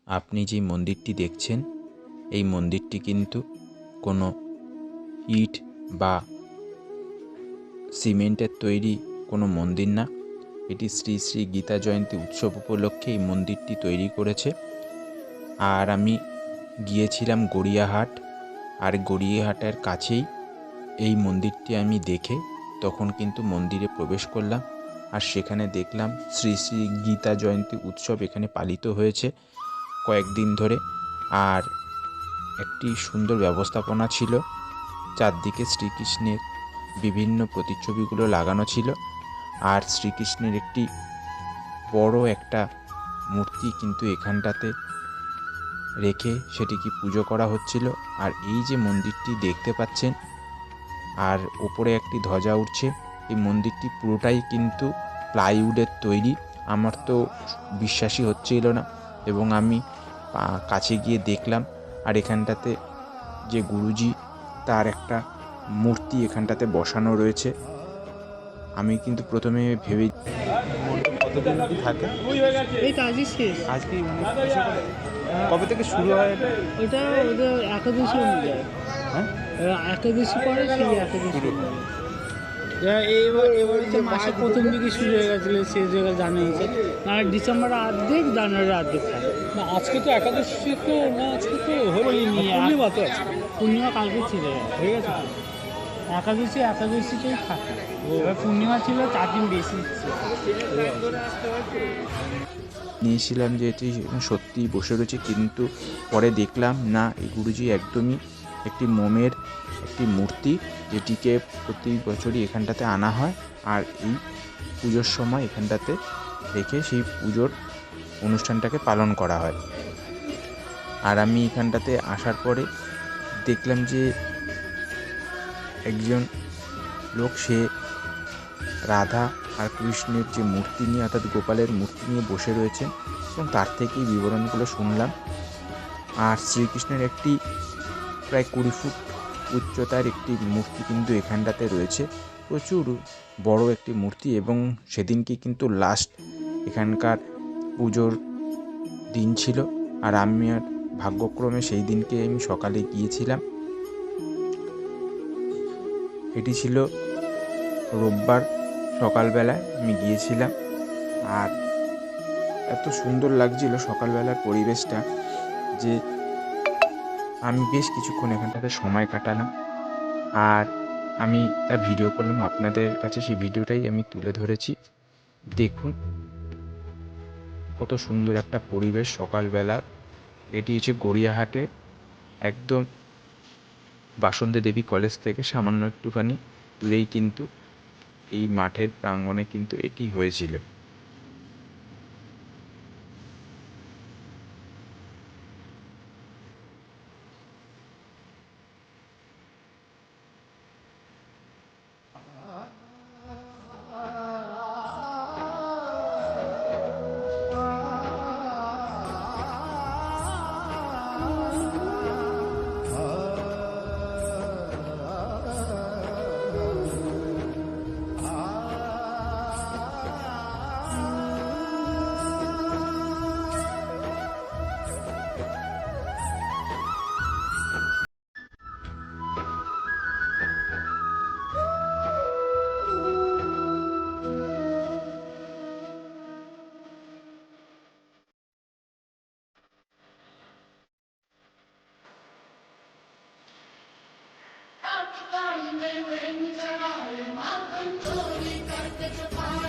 আপনি যে মন্দিরটি দেখছেন এই মন্দিরটি কিন্তু কোনো ইট বা সিমেন্টের তৈরি কোনো মন্দির না। এটি শ্রী শ্রী গীতা জয়ন্তী উৎসব উপলক্ষে এই মন্দিরটি তৈরি করেছে। আর আমি গিয়েছিলাম গড়িয়াহাট, আর গড়িয়াহাটের কাছেই এই মন্দিরটি আমি দেখে তখন কিন্তু মন্দিরে প্রবেশ করলাম। আর সেখানে দেখলাম শ্রী শ্রী গীতা জয়ন্তী উৎসব এখানে পালিত হয়েছে কয়েকদিন ধরে। আর একটি সুন্দর ব্যবস্থাপনা ছিল, চারদিকে শ্রীকৃষ্ণের বিভিন্ন প্রতিচ্ছবিগুলো লাগানো ছিল। আর শ্রীকৃষ্ণের একটি বড় একটা মূর্তি কিন্তু এখানটাতে রেখে সেটিকে পুজো করা হচ্ছিল। আর এই যে মন্দিরটি দেখতে পাচ্ছেন আর ওপরে একটি ধ্বজা উঠছে, এই মন্দিরটি পুরোটাই কিন্তু প্লাইউডের তৈরি। আমার তো বিশ্বাসই হচ্ছিল না, এবং আমি কাছে গিয়ে দেখলাম। আর এখানটাতে যে গুরুজি, তার একটা মূর্তি এখানটাতে বসানো রয়েছে। আমি কিন্তু প্রথমে ভেবে কতদিন কি থাকে, এই তো আজই শেষ। আজকে কবে থেকে শুরু হয় এটা? ওটা ওদের একাদশী অনুযায়ী, হ্যাঁ, একাদশী পরে সেই একাদশী শুরু। এবার তো মাসের প্রথম দিকে শুরু হয়ে গেছিলো, শেষ হয়ে গেছে জানুয়ারিতে। না ডিসেম্বরের অর্ধেক, জানুয়ারির অর্ধেক থাকে। না আজকে তো একাদশী তো না, আজকে তো পূর্ণিমা তো আছে। পূর্ণিমা কালকে ছিল, হয়ে গেছে তো। একাদশীতেই থাকে। এবার পূর্ণিমা ছিল 4 দিন বেশি ছিল। নিয়েছিলাম যে এটি সত্যিই বসে রয়েছে, কিন্তু পরে দেখলাম না, এই গুরুজি একদমই একটি মোমের একটি মূর্তি, যেটিকে প্রতি বছরই এখানটাতে আনা হয়। আর এই পুজোর সময় এখানটাতে রেখে সেই পুজোর অনুষ্ঠানটাকে পালন করা হয়। আর আমি এখানটাতে আসার পরে দেখলাম যে একজন লোক, সে রাধা আর কৃষ্ণের যে মূর্তি নিয়ে, অর্থাৎ গোপালের মূর্তি নিয়ে বসে রয়েছেন, এবং তার থেকেই বিবরণগুলো শুনলাম। আর শ্রীকৃষ্ণের একটি প্রায় 20 ফুট উচ্চতার একটি মূর্তি কিন্তু এখানটাতে রয়েছে, প্রচুর বড় একটি মূর্তি। এবং সেদিনকে কিন্তু লাস্ট এখানকার পুজোর দিন ছিল। আর আমি আর ভাগ্যক্রমে সেই দিনকে আমি সকালে গিয়েছিলাম। এটি ছিল রোববার সকালবেলায় আমি গিয়েছিলাম। আর এত সুন্দর লাগছিল সকালবেলার পরিবেশটা যে আমি বেশ কিছুক্ষণ এখানটাতে সময় কাটালাম। আর আমি তার ভিডিও করলাম, আপনাদের কাছে সেই ভিডিওটাই আমি তুলে ধরেছি। দেখুন কত সুন্দর একটা পরিবেশ সকালবেলা। এটি হচ্ছে গড়িয়াহাটে, একদম বাসন্তী দেবী কলেজ থেকে সামান্য একটুখানি দূরেই কিন্তু এই মাঠের প্রাঙ্গণে কিন্তু এটি হয়েছিল। Bye.